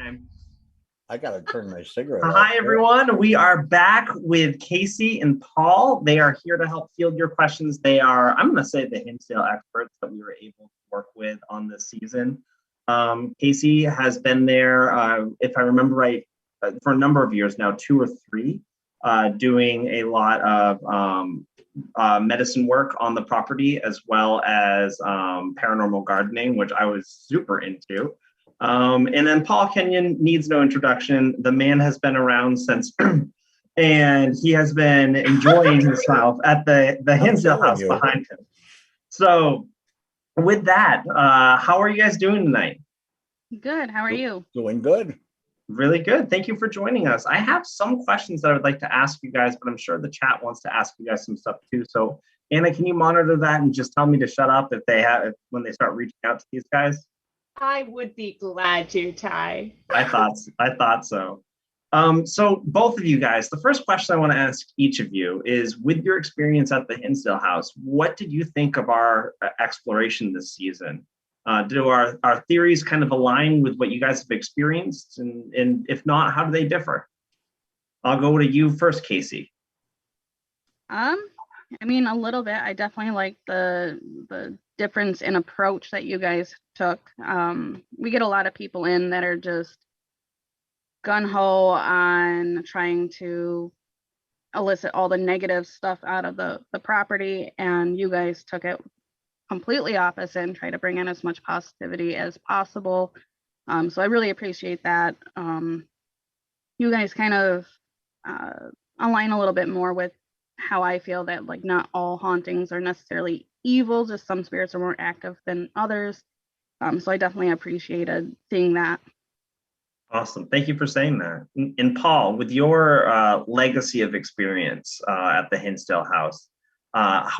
time. I gotta turn my cigarette off. Hi, everyone. We are back with Kaycee and Paul. They are here to help field your questions. They are, I'm going to say, the Hinsdale experts that we were able to work with on this season. Kaycee has been there, if I remember right, for a number of years now, 2 or 3, doing a lot of medicine work on the property, as well as paranormal gardening, which I was super into. And then Paul Kenyon needs no introduction. The man has been around since, and he has been enjoying himself at the Hinsdale House behind him. So with that, how are you guys doing tonight? Good. How are you? Doing good. Really good. Thank you for joining us. I have some questions that I would like to ask you guys, but I'm sure the chat wants to ask you guys some stuff too. So Anna, can you monitor that and just tell me to shut up when they start reaching out to these guys? I would be glad to, Ty. I thought so. So both of you guys, the first question I want to ask each of you is, with your experience at the Hinsdale House, what did you think of our exploration this season? Do our theories kind of align with what you guys have experienced? And if not, how do they differ? I'll go to you first, Kaycee. I mean, a little bit. I definitely like the difference in approach that you guys took. We get a lot of people in that are just gung-ho on trying to elicit all the negative stuff out of the property, and you guys took it completely opposite and try to bring in as much positivity as possible. So I really appreciate that. You guys kind of align a little bit more with how I feel, that like not all hauntings are necessarily evil, just some spirits are more active than others. So I definitely appreciated seeing that. Awesome. Thank you for saying that. And Paul, with your legacy of experience at the Hinsdale House,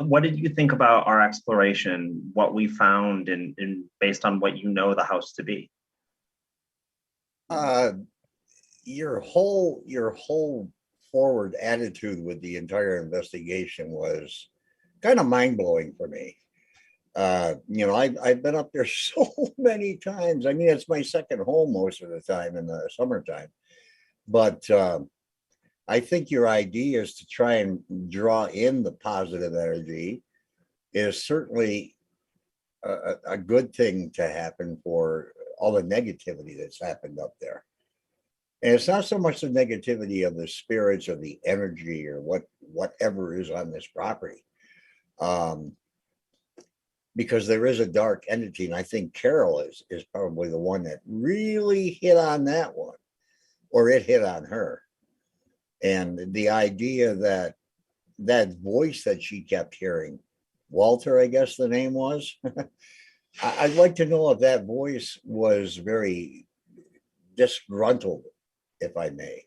what did you think about our exploration, what we found, and based on what you know the house to be? Your whole forward attitude with the entire investigation was kind of mind-blowing for me. I've been up there so many times. I mean, it's my second home most of the time in the summertime. But I think your idea is to try and draw in the positive energy is certainly a good thing to happen for all the negativity that's happened up there. And it's not so much the negativity of the spirits or the energy or whatever is on this property. Because there is a dark entity, and I think Carol is probably the one that really hit on that one, or it hit on her. And the idea that voice that she kept hearing, Walter, I guess the name was, I'd like to know if that voice was very disgruntled, if I may,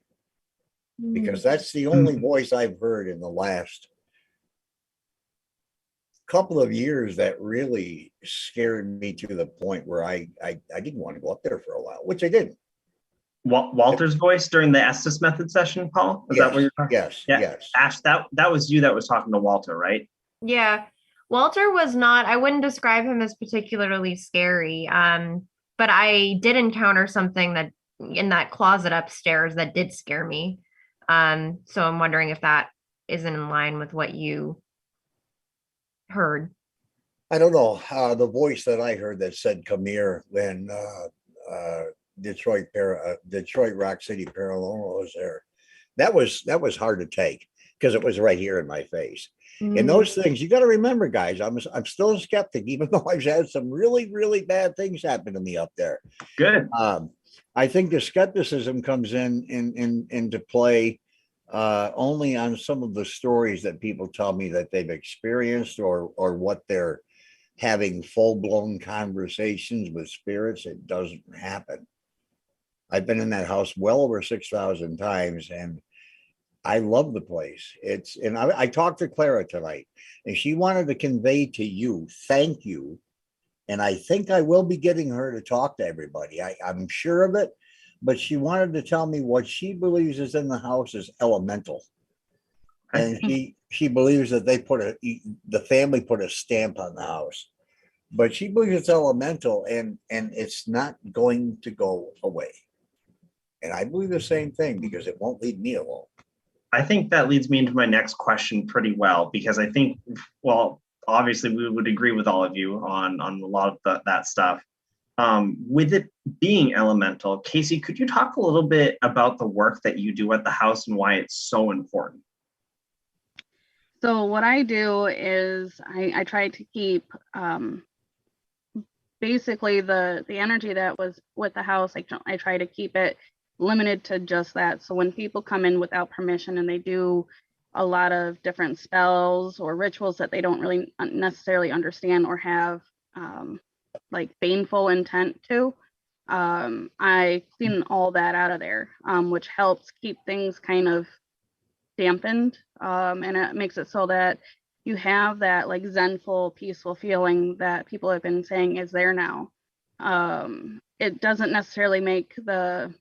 because that's the only voice I've heard in the last couple of years that really scared me to the point where I didn't want to go up there for a while, which I didn't. Walter's voice during the Estes method session, Paul? Is that what you're talking? Yes, yeah. Yes. Ash, that was you that was talking to Walter, right? Yeah. Walter was not, I wouldn't describe him as particularly scary. But I did encounter something that in that closet upstairs that did scare me. So I'm wondering if that isn't in line with what you heard. I don't know. The voice that I heard that said "come here" when Detroit Rock City Paranormal was there, that was hard to take because it was right here in my face. And those things, you got to remember, guys, I'm still a skeptic, even though I've had some really, really bad things happen to me up there. Good. I think the skepticism comes into play only on some of the stories that people tell me that they've experienced, or what they're having full-blown conversations with spirits. It doesn't happen. I've been in that house well over 6,000 times, and I love the place. I talked to Clara tonight, and she wanted to convey to you, thank you. And I think I will be getting her to talk to everybody. I'm sure of it, but she wanted to tell me what she believes is in the house is elemental. And she believes that the family put a stamp on the house, but she believes it's elemental, and it's not going to go away. And I believe the same thing because it won't leave me alone. I think that leads me into my next question pretty well, because I think, well, obviously we would agree with all of you on a lot of that stuff. With it being elemental, Kaycee, could you talk a little bit about the work that you do at the house and why it's so important? So what I do is I try to keep basically the energy that was with the house. I try to keep it limited to just that. So when people come in without permission and they do a lot of different spells or rituals that they don't really necessarily understand or have like baneful intent to, I clean all that out of there, which helps keep things kind of dampened, and it makes it so that you have that like zenful, peaceful feeling that people have been saying is there now. It doesn't necessarily make the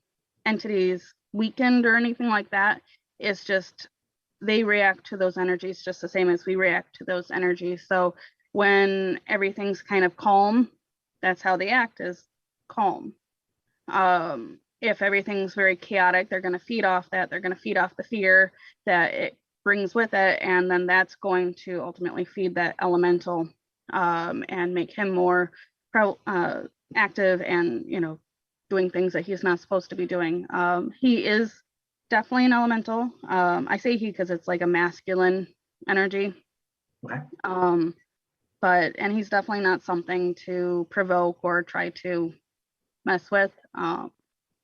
entities weakened or anything like that. It's just they react to those energies just the same as we react to those energies. So when everything's kind of calm, that's how they act, is calm. If everything's very chaotic, they're going to feed off that. They're going to feed off the fear that it brings with it, and then that's going to ultimately feed that elemental, and make him more active and, you know, doing things that he's not supposed to be doing. He is definitely an elemental. I say he because it's like a masculine energy. Okay. And he's definitely not something to provoke or try to mess with.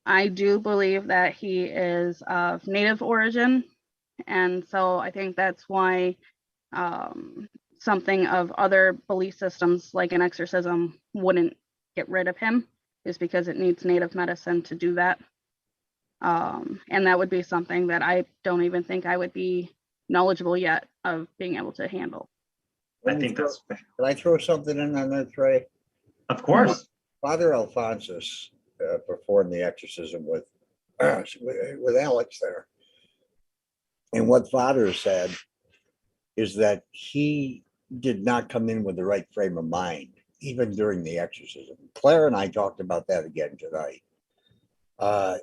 I do believe that he is of native origin, and so I think that's why something of other belief systems like an exorcism wouldn't get rid of him, is because it needs native medicine to do that. And that would be something that I don't even think I would be knowledgeable yet of being able to handle. I think that's fair. Can I throw something in on that, Trey? Of course. Father Alphonsus performed the exorcism with Alex there. And what Father said is that he did not come in with the right frame of mind, even during the exorcism. Claire and I talked about that again tonight.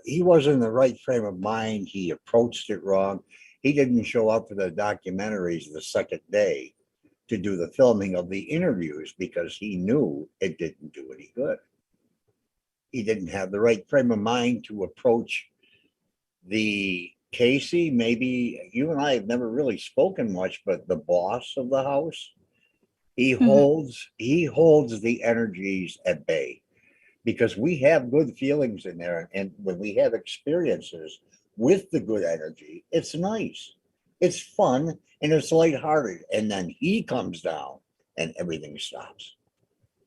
He wasn't in the right frame of mind. He approached it wrong. He didn't show up for the documentaries the second day to do the filming of the interviews because he knew it didn't do any good. He didn't have the right frame of mind to approach the Kaycee. Maybe you and I have never really spoken much, but the boss of the house, he holds the energies at bay, because we have good feelings in there. And when we have experiences with the good energy, it's nice, it's fun, and it's lighthearted. And then he comes down and everything stops.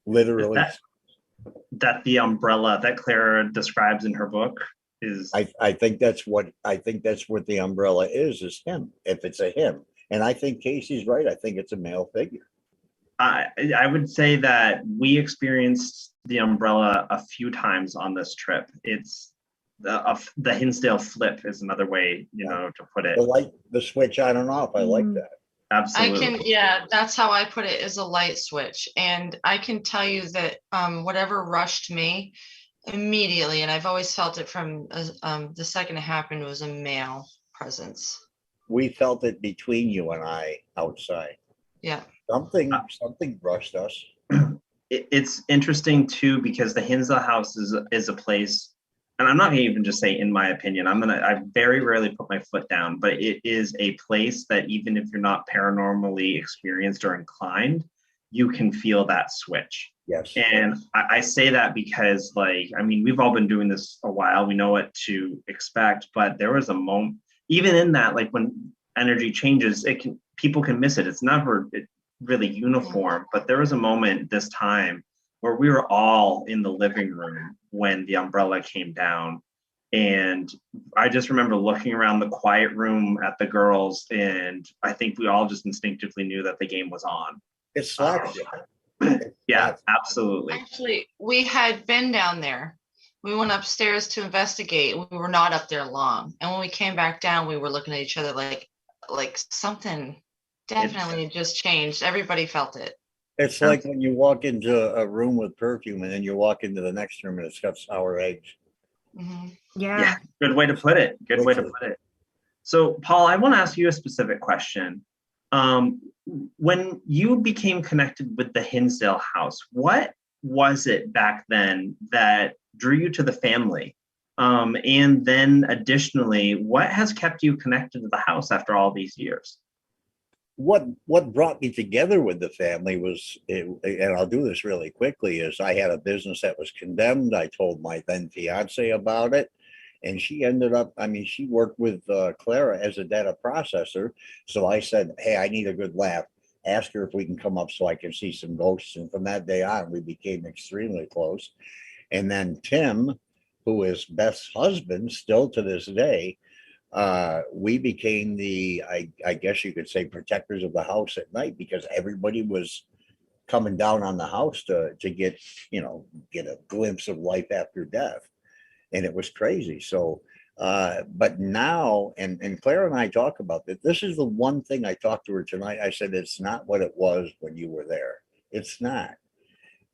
Literally. That the umbrella that Claire describes in her book is. I think that's what the umbrella is him, if it's a him. And I think Kaycee's right. I think it's a male figure. I would say that we experienced the umbrella a few times on this trip. It's the Hinsdale flip is another way, to put it. The switch on and off. I like that. Absolutely. That's how I put it, is a light switch. And I can tell you that whatever rushed me immediately, and I've always felt it from the second it happened, was a male presence. We felt it between you and I outside. Yeah. Something brushed us. It's interesting too, because the Hinsdale House is a place, and I'm not gonna even just say in my opinion, I very rarely put my foot down, but it is a place that even if you're not paranormally experienced or inclined, you can feel that switch. Yes. And I say that because, we've all been doing this a while. We know what to expect, but there was a moment, even in that, like when energy changes, people can miss it. It's never really uniform, but there was a moment this time where we were all in the living room when the umbrella came down. And I just remember looking around the quiet room at the girls, and I think we all just instinctively knew that the game was on. It slapped you. Yeah, absolutely. Actually, we had been down there. We went upstairs to investigate. We were not up there long. And when we came back down, we were looking at each other like something definitely just changed. Everybody felt it. It's like when you walk into a room with perfume and then you walk into the next room and it's got sour eggs. Mm-hmm. Yeah. Good way to put it. Good way to put it. So, Paul, I want to ask you a specific question. When you became connected with the Hinsdale House, what was it back then that drew you to the family? And then additionally, what has kept you connected to the house after all these years? What brought me together with the family was, and I'll do this really quickly, is I had a business that was condemned. I told my then fiance about it, and she ended up, I mean, she worked with Clara as a data processor. So I said, hey, I need a good laugh. Ask her if we can come up so I can see some ghosts. And from that day on, we became extremely close. And then Tim, who is Beth's husband still to this day, we became the, I guess you could say, protectors of the house at night, because everybody was coming down on the house to get, get a glimpse of life after death. And it was crazy. So, but now, and Claire and I talk about that. This is the one thing I talked to her tonight. I said, it's not what it was when you were there. It's not.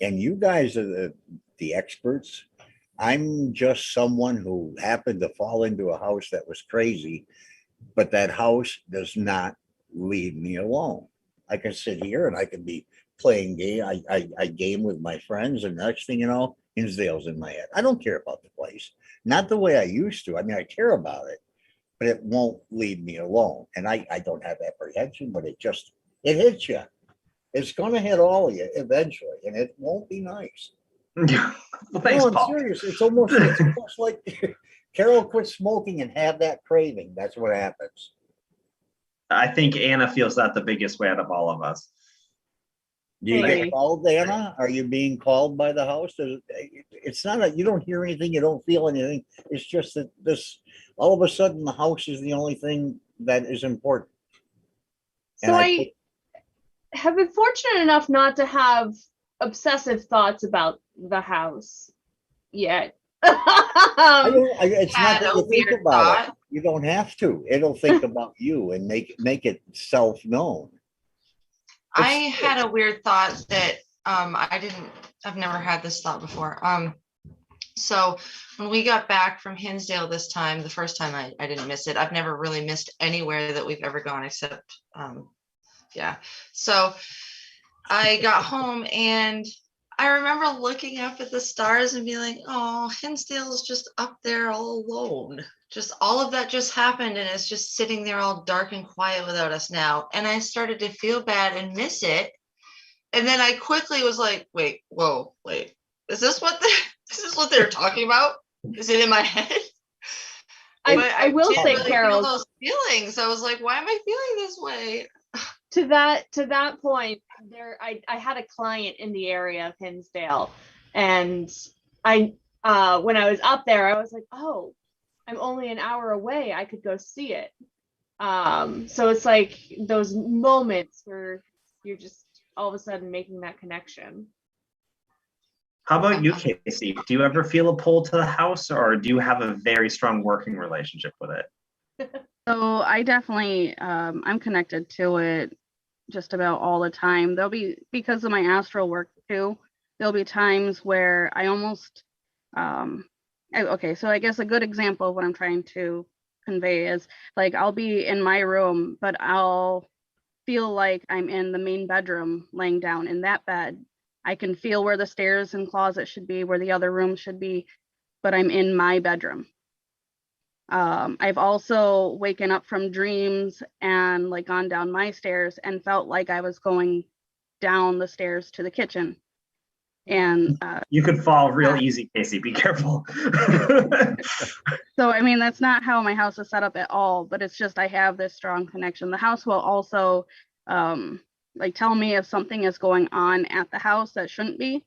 And you guys are the experts. I'm just someone who happened to fall into a house that was crazy, but that house does not leave me alone. I can sit here and I can be playing game. I game with my friends, and next thing you know, Hinsdale's in my head. I don't care about the place, not the way I used to. I mean, I care about it, but it won't leave me alone. And I don't have apprehension, but it hits you. It's going to hit all of you eventually, and it won't be nice. Well, thanks, No, I'm Paul. serious. It's almost like Carol quit smoking and have that craving. That's what happens. I think Anna feels that the biggest way out of all of us. Do you Maybe. get called, Anna? Are you being called by the house? It's not you don't hear anything, you don't feel anything. It's just that all of a sudden the house is the only thing that is important. So I have been fortunate enough not to have obsessive thoughts about the house yet. It's not Had that a you think weird about thought. it. You don't have to. It'll think about you and make it self-known. I had a weird thought that I've never had this thought before. So when we got back from Hinsdale this time, the first time I didn't miss it. I've never really missed anywhere that we've ever gone except, yeah. So I got home and I remember looking up at the stars and being like, oh, Hinsdale's just up there all alone. Just all of that just happened and it's just sitting there all dark and quiet without us now. And I started to feel bad and miss it. And then I quickly was like, wait, is this what they're talking about? Is it in my head? I will say, really Carol, feel those feelings. I was like, why am I feeling this way? to that point, I had a client in the area of Hinsdale, and I when I was up there, I was like, oh, I'm only an hour away. I could go see it. So it's like those moments where you're just all of a sudden making that connection. How about you, Kaycee? Do you ever feel a pull to the house, or do you have a very strong working relationship with it? So I definitely, I'm connected to it just about all the time. There'll be, because of my astral work too, there'll be times where I almost, okay, so I guess a good example of what I'm trying to convey is, like, I'll be in my room, but I'll feel like I'm in the main bedroom laying down in that bed. I can feel where the stairs and closet should be, where the other room should be, but I'm in my bedroom. I've also waken up from dreams and like gone down my stairs and felt like I was going down the stairs to the kitchen. And you could fall real easy, Kaycee. Be careful. So, I mean, that's not how my house is set up at all, but it's just I have this strong connection. The house will also like tell me if something is going on at the house that shouldn't be.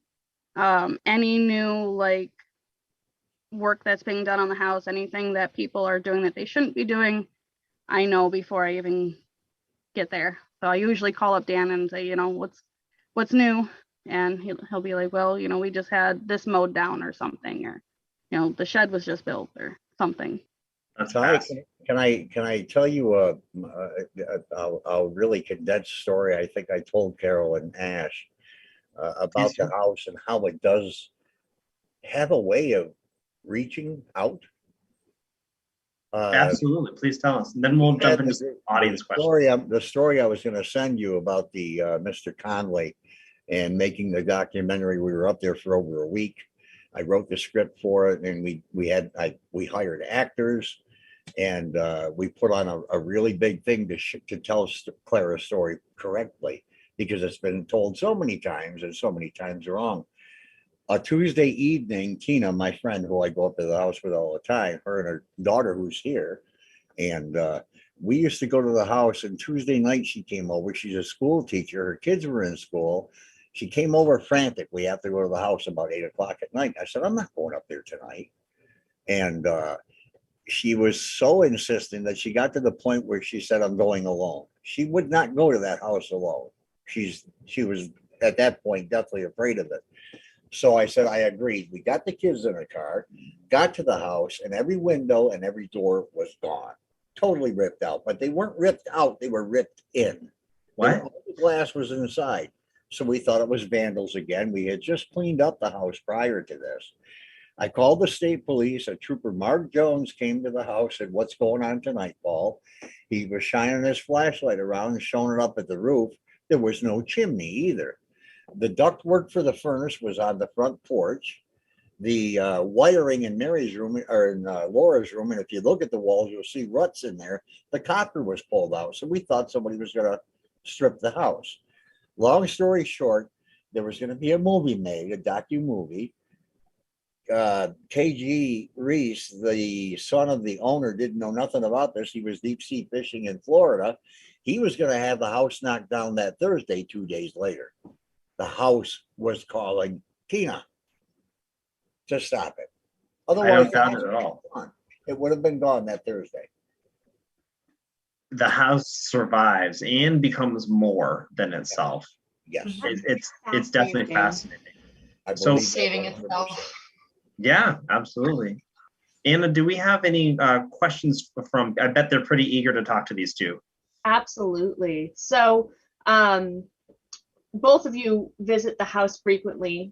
Any new like work that's being done on the house, anything that people are doing that they shouldn't be doing, I know before I even get there. So I usually call up Dan and say, what's new? And he'll be like, well, we just had this mowed down or something, or, the shed was just built or something. That's Can I tell you a really condensed story? I think I told Carol and Ash about the house and how it does have a way of reaching out Absolutely. Please tell us. And then we'll jump into some audience questions. The story I was going to send you about the Mr. Conley and making the documentary. We were up there for over a week. I wrote the script for it, and we hired actors, and we put on a really big thing to tell Clara's story correctly, because it's been told so many times and so many times wrong. A Tuesday evening, Tina, my friend, who I go up to the house with all the time, her and her daughter who's here, and we used to go to the house, and Tuesday night she came over. She's a school teacher. Her kids were in school. She came over frantic. We have to go to the house about 8 o'clock at night. I said, I'm not going up there tonight. And she was so insistent that she got to the point where she said, I'm going alone. She would not go to that house alone. She was at that point deathly afraid of it. So I said, I agreed. We got the kids in a car, got to the house, and every window and every door was gone, totally ripped out. But they weren't ripped out, they were ripped in. What? All the glass was inside. So we thought it was vandals again. We had just cleaned up the house prior to this. I called the state police. A trooper, Mark Jones, came to the house, said, what's going on tonight, Paul? He was shining his flashlight around and showing it up at the roof. There was no chimney either. The ductwork for the furnace was on the front porch. The wiring in Mary's room, or in Laura's room, and if you look at the walls, you'll see ruts in there. The copper was pulled out, so we thought somebody was going to strip the house. Long story short, there was going to be a movie made, a docu-movie. KG Reese, the son of the owner, didn't know nothing about this. He was deep sea fishing in Florida. He was going to have the house knocked down that Thursday, 2 days later. The house was calling Tina to stop it. I don't doubt it at all. It would have been gone that Thursday. The house survives and becomes more than itself. Yes. It's definitely fascinating. So saving itself. Yeah, absolutely. Anna, do we have any questions from, I bet they're pretty eager to talk to these two. Absolutely. So both of you visit the house frequently,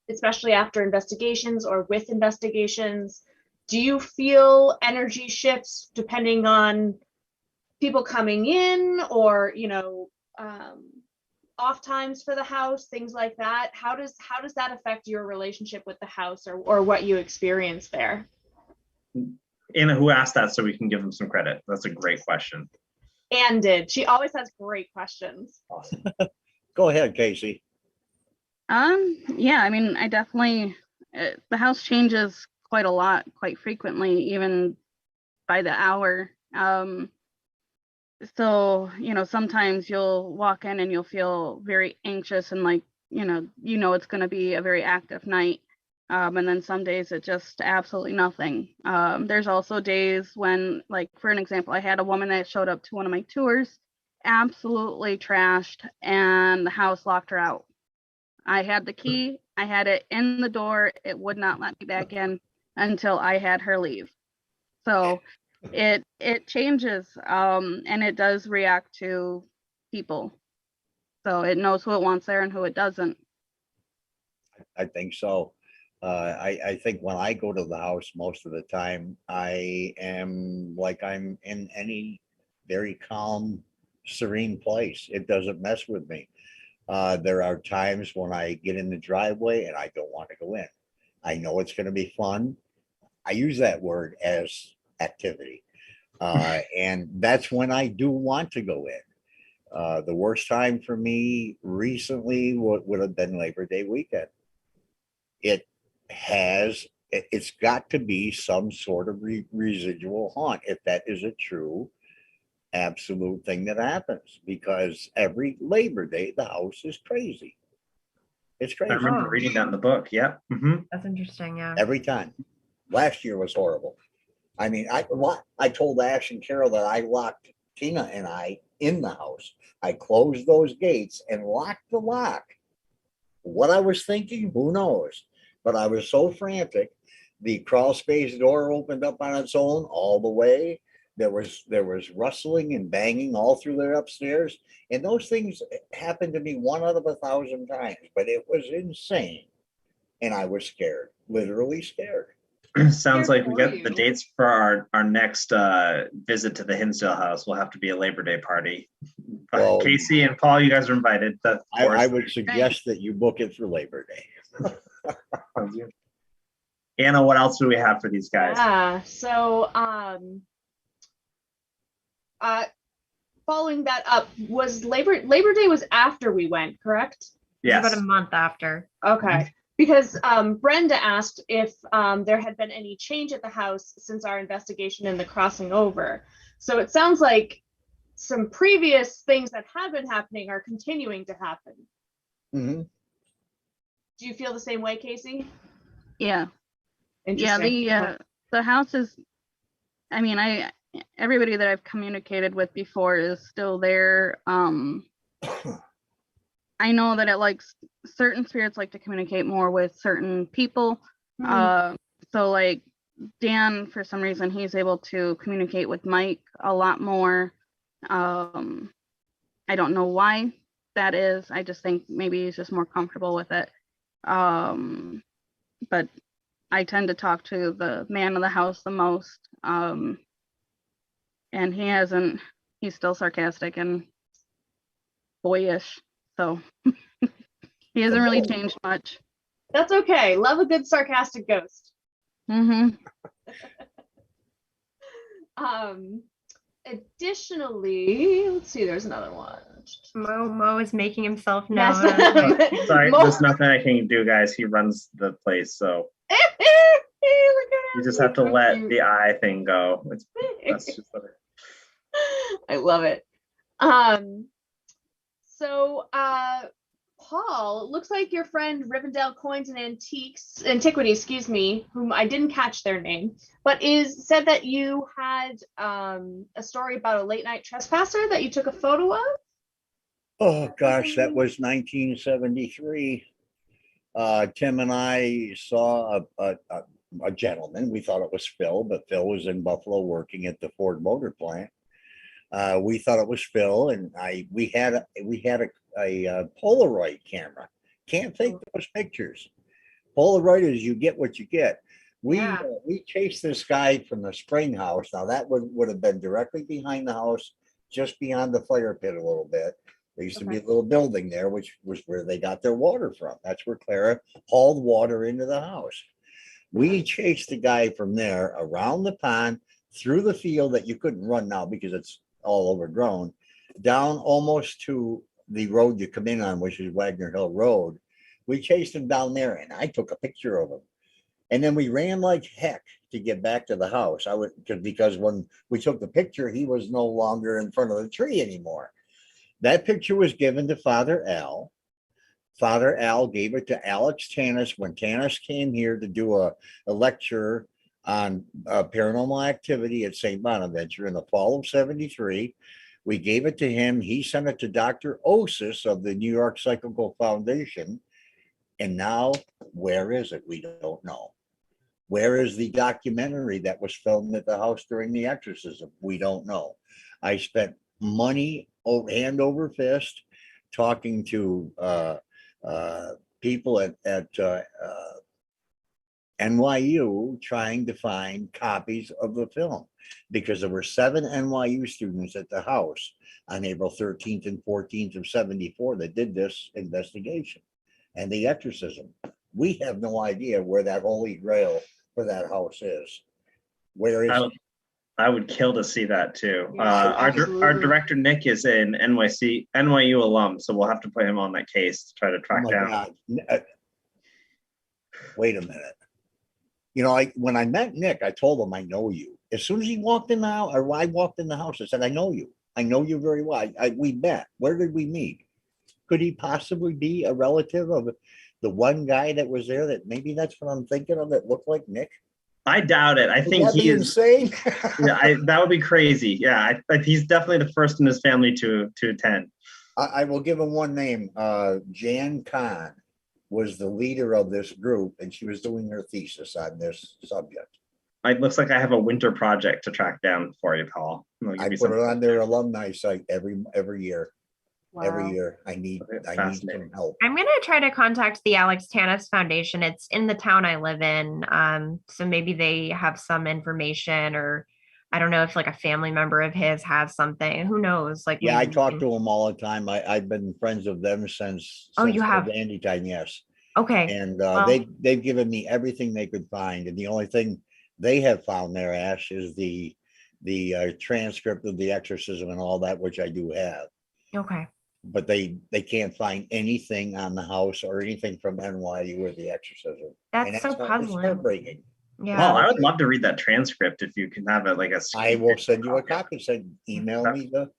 especially after investigations or with investigations. Do you feel energy shifts depending on people coming in, or off times for the house, things like that? How does that affect your relationship with the house, or what you experience there? Anna, who asked that, so we can give them some credit. That's a great question. Anne did. She always has great questions. Awesome. Go ahead, Kaycee. Yeah, I mean, I definitely, the house changes quite a lot, quite frequently, even by the hour. So, sometimes you'll walk in and you'll feel very anxious and like, it's going to be a very active night. And then some days it just absolutely nothing. There's also days when, like, for an example, I had a woman that showed up to one of my tours, absolutely trashed, and the house locked her out. I had the key, I had it in the door, it would not let me back in until I had her leave. So it changes, and it does react to people. So it knows who it wants there and who it doesn't. I think so. I think when I go to the house, most of the time, I am like I'm in any very calm, serene place. It doesn't mess with me. There are times when I get in the driveway and I don't want to go in. I know it's going to be fun. I use that word as activity. And that's when I do want to go in. The worst time for me recently would have been Labor Day weekend. It's got to be some sort of residual haunt, if that is a true absolute thing that happens, because every Labor Day the house is crazy. It's crazy. I remember reading that in the book. Yeah. Mm-hmm. That's interesting. Yeah. Every time. Last year was horrible. I mean, I told Ash and Carol that I locked Tina and I in the house. I closed those gates and locked the lock. What I was thinking, who knows? But I was so frantic. The crawl space door opened up on its own all the way. There was rustling and banging all through there upstairs. And those things happened to me 1 out of 1,000 times, but it was insane. And I was scared, literally scared. Sounds Here like we for got the you. dates for our next visit to the Hinsdale House. Will have to be a Labor Day party. Well, Kaycee and Paul, you guys are invited. Of I course. would suggest that you book it for Labor Day. Anna, what else do we have for these guys? Yeah. So, following that up, was Labor Day was after we went, correct? It's Yes. about a month after. Okay. Because Brenda asked if there had been any change at the house since our investigation and the crossing over. So it sounds like some previous things that have been happening are continuing to happen. Mhm. Do you feel the same way, Kaycee? Yeah. Yeah, Interesting. the house is, I mean, everybody that I've communicated with before is still there. I know that it likes certain spirits like to communicate more with certain people. So like Dan, for some reason, he's able to communicate with Mike a lot more. I don't know why that is. I just think maybe he's just more comfortable with it. But I tend to talk to the man of the house the most. And he's still sarcastic and boyish. So he hasn't really changed much. That's okay. Love a good sarcastic ghost. Mm-hmm. Additionally, let's see, there's another one. Mo is making himself Yes. known. Sorry, Mo- there's nothing I can do, guys. He runs the place, so Look at you him, just he's have to so let cute. the eye thing go. That's just what it- I love it. So Paul, it looks like your friend Rivendell Coins and Antiquity, excuse me, whom I didn't catch their name, but said that you had a story about a late night trespasser that you took a photo of. Oh gosh, that was 1973. Tim and I saw a gentleman. We thought it was Phil, but Phil was in Buffalo working at the Ford Motor Plant. We thought it was Phil, and we had a Polaroid camera. Can't fake those pictures. Polaroid is you get what you get. We chased this guy from the spring house. Now that would have been directly behind the house, just beyond the fire pit a little bit. There used to be a little building there, which was where they got their water from. That's where Clara hauled water into the house. We chased the guy from there around the pond, through the field that you couldn't run now because it's all overgrown, down almost to the road you come in on, which is Wagner Hill Road. We chased him down there, and I took a picture of him. And then we ran like heck to get back to the house. Because when we took the picture, he was no longer in front of the tree anymore. That picture was given to Father Al. Father Al gave it to Alex Tanis when Tanis came here to do a lecture on paranormal activity at St. Bonaventure in the fall of '73. We gave it to him. He sent it to Dr. Osis of the New York Psychical Foundation. And now, where is it? We don't know. Where is the documentary that was filmed at the house during the exorcism? We don't know. I spent money hand over fist talking to people at NYU trying to find copies of the film, because there were 7 NYU students at the house on April 13th and 14th of '74 that did this investigation and the exorcism. We have no idea where that holy grail for that house is. Where is it? I would kill to see that too. Yeah, Our absolutely. director Nick is an NYU alum, so we'll have to put him on that case to try to track Oh my down. God. Wait a minute. You know, when I met Nick, I told him I know you. As soon as he walked in the house, or I walked in the house, I said, I know you. I know you very well. We met. Where did we meet? Could he possibly be a relative of the one guy that was there? That maybe that's what I'm thinking of. That looked like Nick. I doubt it. I think he is insane. Yeah, that would be crazy. Yeah, he's definitely the first in his family to attend. I will give him one name. Jan Kahn was the leader of this group, and she was doing her thesis on this subject. It looks like I have a winter project to track down for you, Paul. I put it on their alumni site every year. every Wow. year. I need some Fascinating. help. I'm gonna try to contact the Alex Tanis Foundation. It's in the town I live in. So maybe they have some information, or I don't know if like a family member of his has something. Who knows? Like Yeah, I maybe we talk can- to them all the time. I've been friends of them since Oh, you the have? Dandy time, yes. Okay. And Well- they've given me everything they could find, and the only thing they have found there, Ash, is the transcript of the exorcism and all that, which I do have. Okay. But they can't find anything on the house or anything from NYU or the exorcism. And That's so it's puzzling. heartbreaking. Yeah. Well, I would love to read that transcript if you can have it like a. I will send you a copy. Send email That- me the.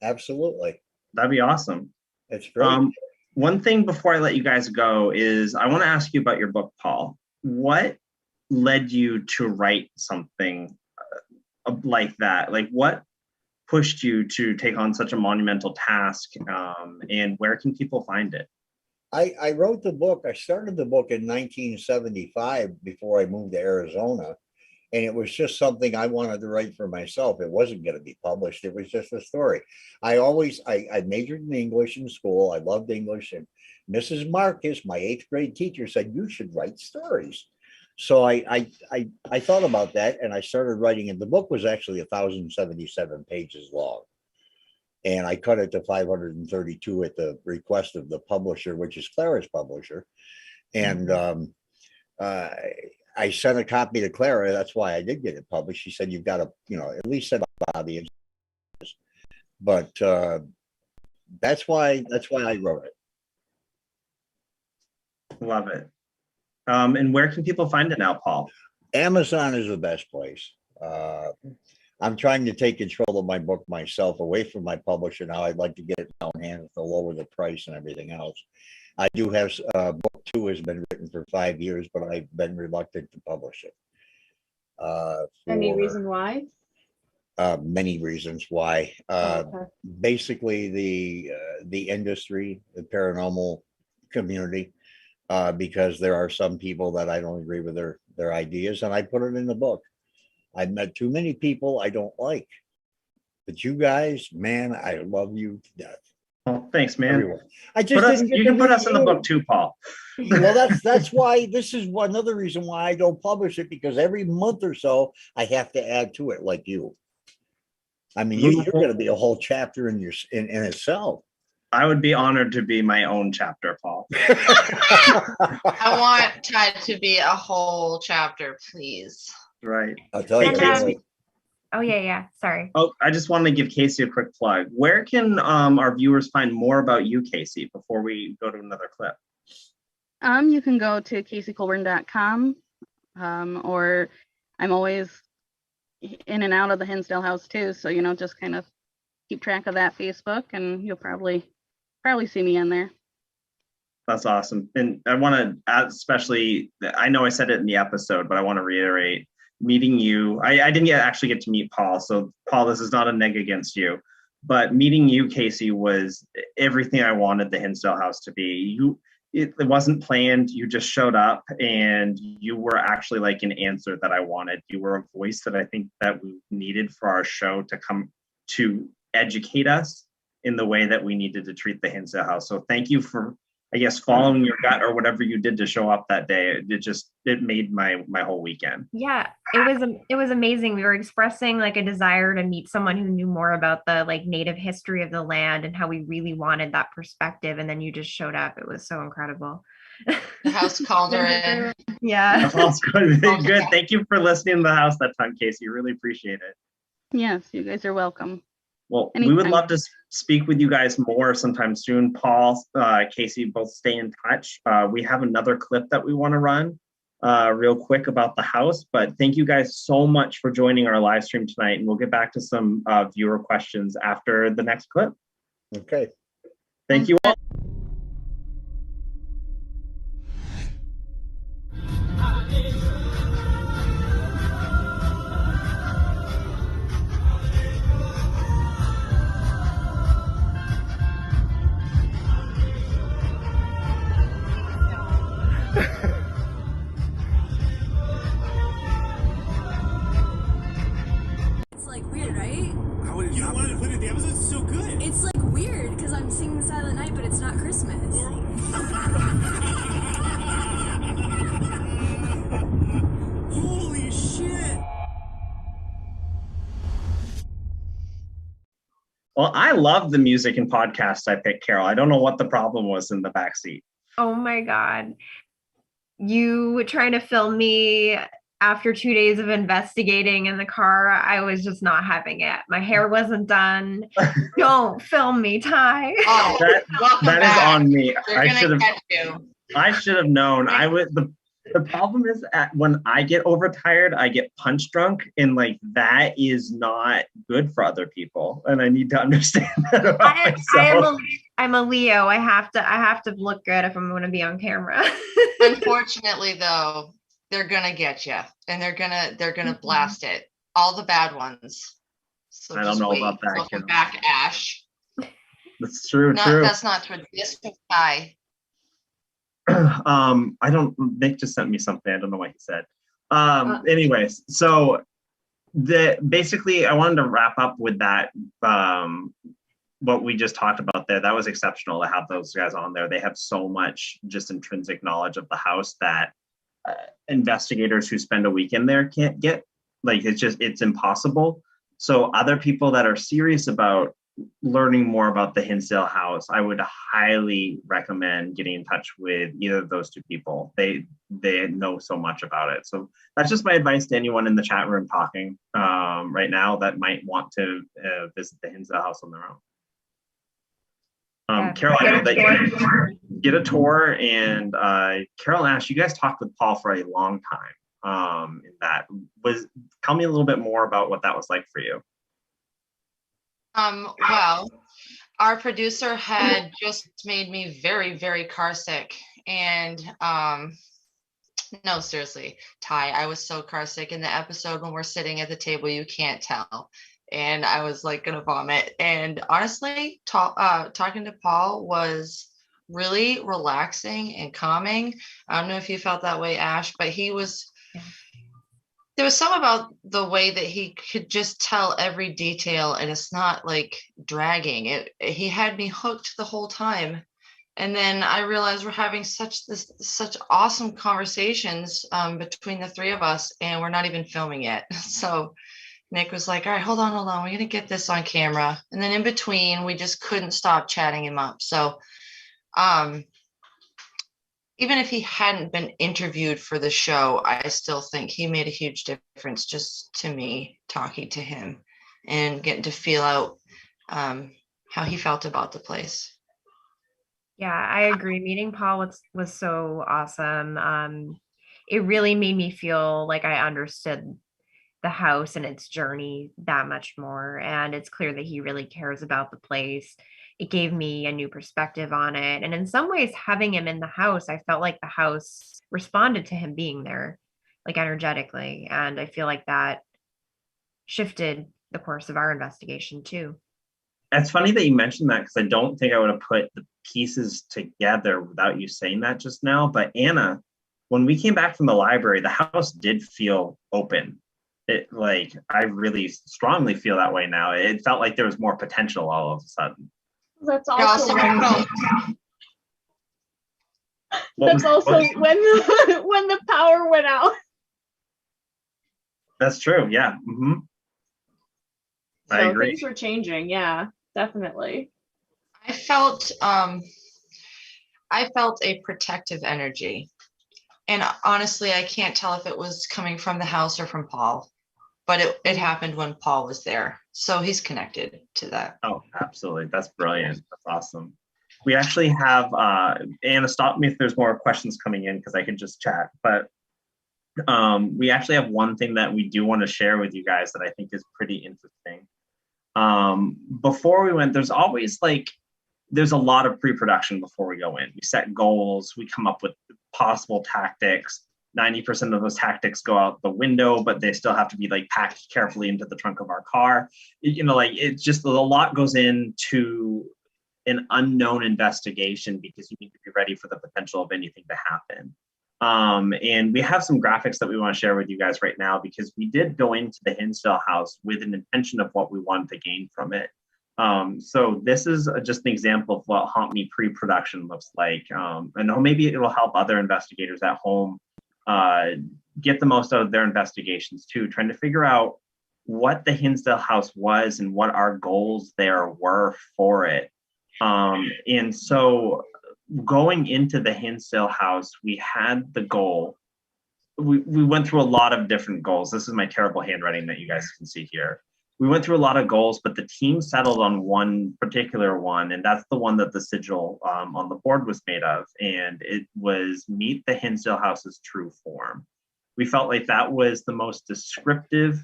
Absolutely, That'd be awesome. it's great. One thing before I let you guys go is I want to ask you about your book, Paul. What led you to write something like that? Like, what pushed you to take on such a monumental task? And where can people find it? I wrote the book. I started the book in 1975 before I moved to Arizona. And it was just something I wanted to write for myself. It wasn't going to be published. It was just a story. I majored in English in school. I loved English. And Mrs. Marcus, my 8th grade teacher, said, you should write stories. So I thought about that and I started writing. And the book was actually 1,077 pages long. And I cut it to 532 at the request of the publisher, which is Clara's publisher. And I sent a copy to Clara. That's why I did get it published. She said, you've got to, at least send a copy. But that's why I wrote it. Love it. And where can people find it now, Paul? Amazon is the best place. I'm trying to take control of my book myself, away from my publisher now. I'd like to get it down hand to lower the price and everything else. I do have book 2 has been written for 5 years, but I've been reluctant to publish it. Any for, reason why? Many reasons why. Okay. Basically, the industry, the paranormal community, because there are some people that I don't agree with their ideas, and I put it in the book. I've met too many people I don't like, but you guys, man, I love you to death. Oh, thanks, man. Everyone. I just didn't get You to can put meet us in the you. book too, Paul. Well, that's why this is another reason why I don't publish it, because every month or so I have to add to it, like you. I mean, you're going to be a whole chapter in itself. I would be honored to be my own chapter, Paul. I want Chad to be a whole chapter, please. Right. I'll tell you. And, Kaycee. Oh yeah. Sorry. Oh, I just want to give Kaycee a quick plug. Where can our viewers find more about you, Kaycee, before we go to another clip? You can go to kayceecolburn.com, or I'm always in and out of the Hinsdale House too. So, just kind of keep track of that Facebook, and you'll probably see me in there. That's awesome. And I want to add, especially, I know I said it in the episode, but I want to reiterate, meeting you, I didn't actually get to meet Paul. So Paul, this is not a neg against you, but meeting you, Kaycee, was everything I wanted the Hinsdale House to be. It wasn't planned. You just showed up and you were actually like an answer that I wanted. You were a voice that I think that we needed for our show to come to educate us in the way that we needed to treat the Hinsdale House. So thank you for, I guess, following your gut or whatever you did to show up that day. It made my whole weekend. Yeah, it was amazing. We were expressing like a desire to meet someone who knew more about the like native history of the land and how we really wanted that perspective. And then you just showed up. It was so incredible. The house called her in. Yeah. That's good. Good. Thank you for listening to the house that time, Kaycee. Really appreciate it. Yes, you guys are welcome. Well, we would Anytime. love to speak with you guys more sometime soon. Paul, Kaycee, both stay in touch. We have another clip that we want to run real quick about the house, but thank you guys so much for joining our live stream tonight. And we'll get back to some viewer questions after the next clip. Okay. Thank you all. It's like weird, right? You don't want to put it in the episode? It's so good. It's like weird because singing Silent Night, but it's not Christmas. Holy shit! Well, I love the music and podcasts I picked, Carol. I don't know what the problem was in the backseat. Oh my God. You trying to film me after 2 days of investigating in the car, I was just not having it. My hair wasn't done. Don't film me, Ty. Oh, that is on me. They're I gonna should have. catch you. I should have known. I would. The problem is when I get overtired, I get punch drunk, and like that is not good for other people, and I need to understand that about myself. I'm a Leo. I have to look good if I'm going to be on camera. Unfortunately, though, they're gonna get you, and they're gonna blast it. All the bad ones. So I don't know about that. Welcome back, Ash. That's true. That's not true. This guy. I don't. Nick just sent me something. I don't know what he said. Anyways, so basically, I wanted to wrap up with that. What we just talked about there, that was exceptional to have those guys on there. They have so much just intrinsic knowledge of the house that investigators who spend a weekend there can't get. Like, it's impossible. So other people that are serious about learning more about the Hinsdale House, I would highly recommend getting in touch with either of those two people. They know so much about it. So that's just my advice to anyone in the chat room talking right now that might want to visit the Hinsdale House on their own. Carol, I know that you get a tour, and Carol and Ash, you guys talked with Paul for a long time. Tell me a little bit more about what that was like for you. Well, our producer had just made me very, very car sick. And no, seriously, Ty, I was so car sick in the episode when we're sitting at the table, you can't tell. And I was like gonna vomit. And honestly, talking to Paul was really relaxing and calming. I don't know if you felt that way, Ash, but there was some about the way that he could just tell every detail, and it's not like dragging. He had me hooked the whole time. And then I realized we're having such awesome conversations between the three of us, and we're not even filming yet. So Nick was like, all right, hold on. We're going to get this on camera. And then in between, we just couldn't stop chatting him up. So even if he hadn't been interviewed for the show, I still think he made a huge difference just to me talking to him and getting to feel out how he felt about the place. Yeah, I agree. Meeting Paul was so awesome. It really made me feel like I understood the house and its journey that much more. And it's clear that he really cares about the place. It gave me a new perspective on it. And in some ways, having him in the house, I felt like the house responded to him being there, like energetically. And I feel like that shifted the course of our investigation too. It's funny that you mentioned that, because I don't think I would have put the pieces together without you saying that just now. But Anna, when we came back from the library, the house did feel open. I really strongly feel that way now. It felt like there was more potential all of a sudden. That's also when when the power went out. That's true. Yeah. Mm-hmm. I agree. Things were changing. Yeah, definitely. I felt a protective energy. And honestly, I can't tell if it was coming from the house or from Paul, but it happened when Paul was there. So he's connected to that. Oh, absolutely. That's brilliant. That's awesome. We actually have, Anna, stop me if there's more questions coming in, because I can just chat. But we actually have one thing that we do want to share with you guys that I think is pretty interesting. Before we went, there's always there's a lot of pre-production before we go in. We set goals, we come up with possible tactics. 90% of those tactics go out the window, but they still have to be packed carefully into the trunk of our car. It's just a lot goes into an unknown investigation, because you need to be ready for the potential of anything to happen. And we have some graphics that we want to share with you guys right now, because we did go into the Hinsdale House with an intention of what we wanted to gain from it. So this is just an example of what Haunt Me pre-production looks like. I know maybe it will help other investigators at home get the most out of their investigations too, trying to figure out what the Hinsdale House was and what our goals there were for it. And so going into the Hinsdale House, we had the goal. We went through a lot of different goals. This is my terrible handwriting that you guys can see here. We went through a lot of goals, but the team settled on one particular one, and that's the one that the sigil on the board was made of, and it was meet the Hinsdale House's true form. We felt like that was the most descriptive,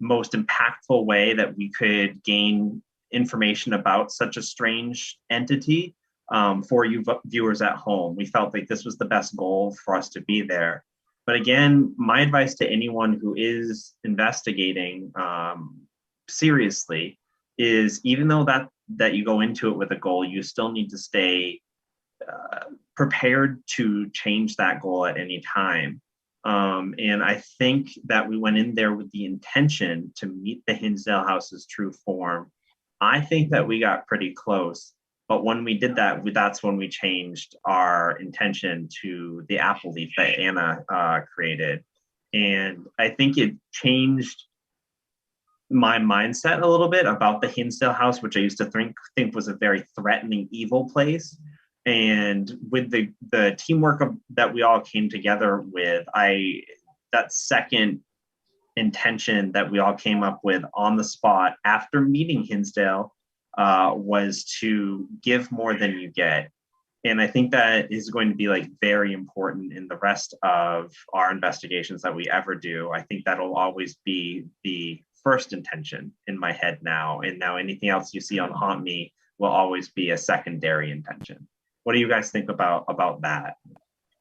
most impactful way that we could gain information about such a strange entity for you viewers at home. We felt like this was the best goal for us to be there. But again, my advice to anyone who is investigating seriously is, even though that you go into it with a goal, you still need to stay prepared to change that goal at any time. And I think that we went in there with the intention to meet the Hinsdale House's true form. I think that we got pretty close, but when we did that, that's when we changed our intention to the apple leaf that Anna created. And I think it changed my mindset a little bit about the Hinsdale House, which I used to think was a very threatening, evil place. And with the teamwork that we all came together with, that second intention that we all came up with on the spot after meeting Hinsdale was to give more than you get. And I think that is going to be like very important in the rest of our investigations that we ever do. I think that'll always be the first intention in my head now. And now anything else you see on Haunt Me will always be a secondary intention. What do you guys think about that?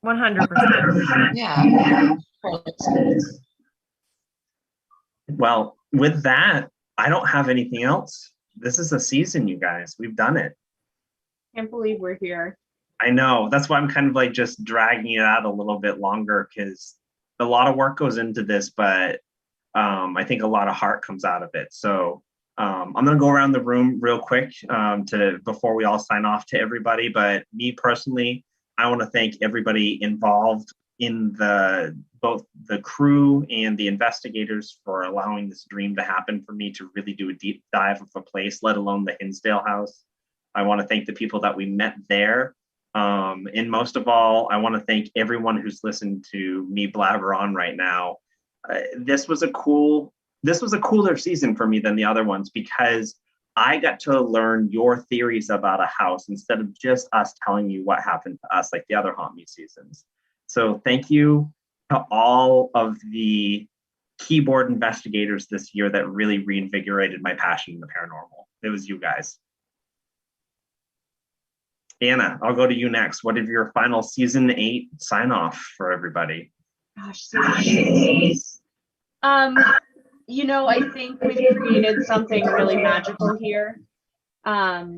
100%. Yeah. Well, with that, I don't have anything else. This is a season, you guys. We've done it. Can't believe we're here. I know. That's why I'm kind of like just dragging it out a little bit longer, because a lot of work goes into this, but I think a lot of heart comes out of it. So I'm going to go around the room real quick before we all sign off to everybody. But me personally, I want to thank everybody involved in both the crew and the investigators for allowing this dream to happen for me to really do a deep dive of a place, let alone the Hinsdale House. I want to thank the people that we met there. And most of all, I want to thank everyone who's listened to me blabber on right now. This was a cooler season for me than the other ones, because I got to learn your theories about a house instead of just us telling you what happened to us like the other Haunt Me seasons. So thank you to all of the keyboard investigators this year that really reinvigorated my passion in the paranormal. It was you guys. Anna, I'll go to you next. What is your final season 8 sign off for everybody? Gosh, I think we've created something really magical here. Not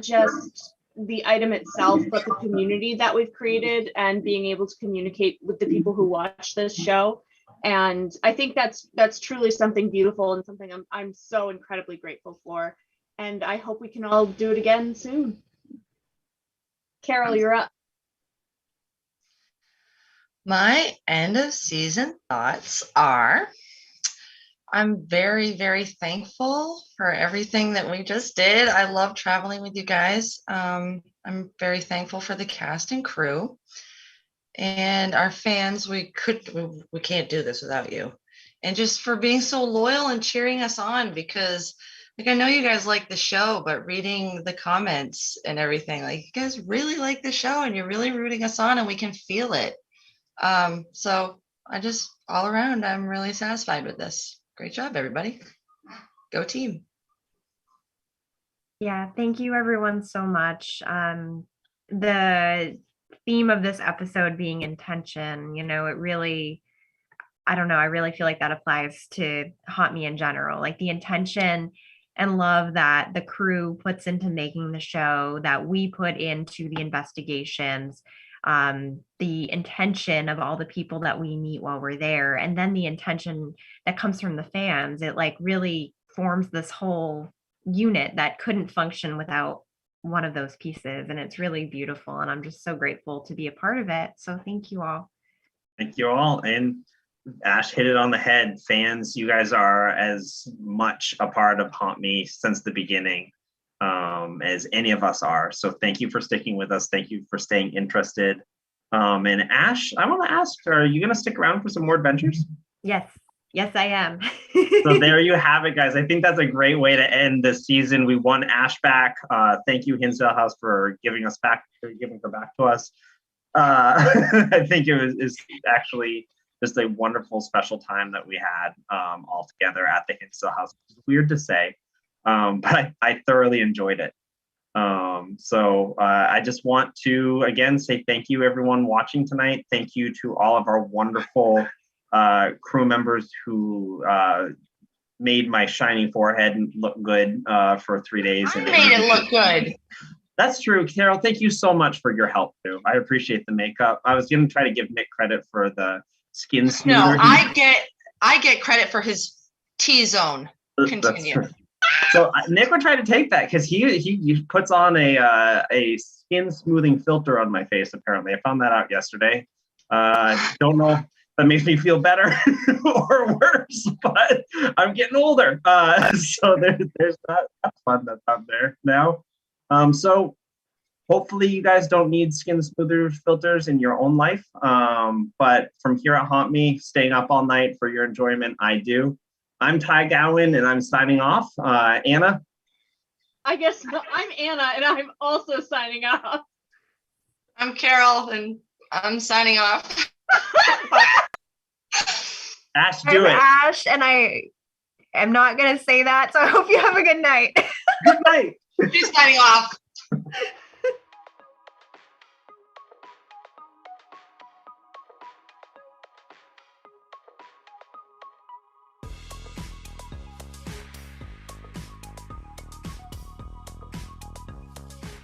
just the item itself, but the community that we've created and being able to communicate with the people who watch this show. And I think that's truly something beautiful and something I'm so incredibly grateful for. And I hope we can all do it again soon. Carol, you're up. My end of season thoughts are, I'm very, very thankful for everything that we just did. I love traveling with you guys. I'm very thankful for the cast and crew and our fans. We can't do this without you. And just for being so loyal and cheering us on, because like, I know you guys like the show, but reading the comments and everything, like, you guys really like the show and you're really rooting us on and we can feel it. So I just, all around, I'm really satisfied with this. Great job, everybody. Go team. Yeah, thank you everyone so much. The theme of this episode being intention, it really, I don't know, I really feel like that applies to Haunt Me in general. Like the intention and love that the crew puts into making the show, that we put into the investigations, the intention of all the people that we meet while we're there, and then the intention that comes from the fans. It like really forms this whole unit that couldn't function without one of those pieces. And it's really beautiful. And I'm just so grateful to be a part of it. So thank you all. Thank you all. And Ash hit it on the head. Fans, you guys are as much a part of Haunt Me since the beginning as any of us are. So thank you for sticking with us. Thank you for staying interested. And Ash, I want to ask, are you going to stick around for some more adventures? Yes. Yes, I am. So there you have it, guys. I think that's a great way to end this season. We won Ash back. Thank you, Hinsdale House, for giving her back to us. I think it's actually just a wonderful, special time that we had all together at the Hinsdale House. It's weird to say, but I thoroughly enjoyed it. So I just want to, again, say thank you, everyone watching tonight. Thank you to all of our wonderful crew members who made my shiny forehead look good for 3 days. I made it look good. That's true. Carol, thank you so much for your help too. I appreciate the makeup. I was going to try to give Nick credit for the skin smoother. No, I get credit for his T-zone. Continue. So Nick would try to take that because he puts on a skin smoothing filter on my face. Apparently, I found that out yesterday. Don't know if that makes me feel better or worse, but I'm getting older. So there's that. That's fun. That's out there now. So hopefully you guys don't need skin smoother filters in your own life. But from here at Haunt Me, staying up all night for your enjoyment, I do. I'm Ty Gowan and I'm signing off. Anna? I guess I'm Anna and I'm also signing off. I'm Carol and I'm signing off. Ash, do I'm it. Ash, and I am not going to say that. So I hope you have a good night. Good night. She's signing off.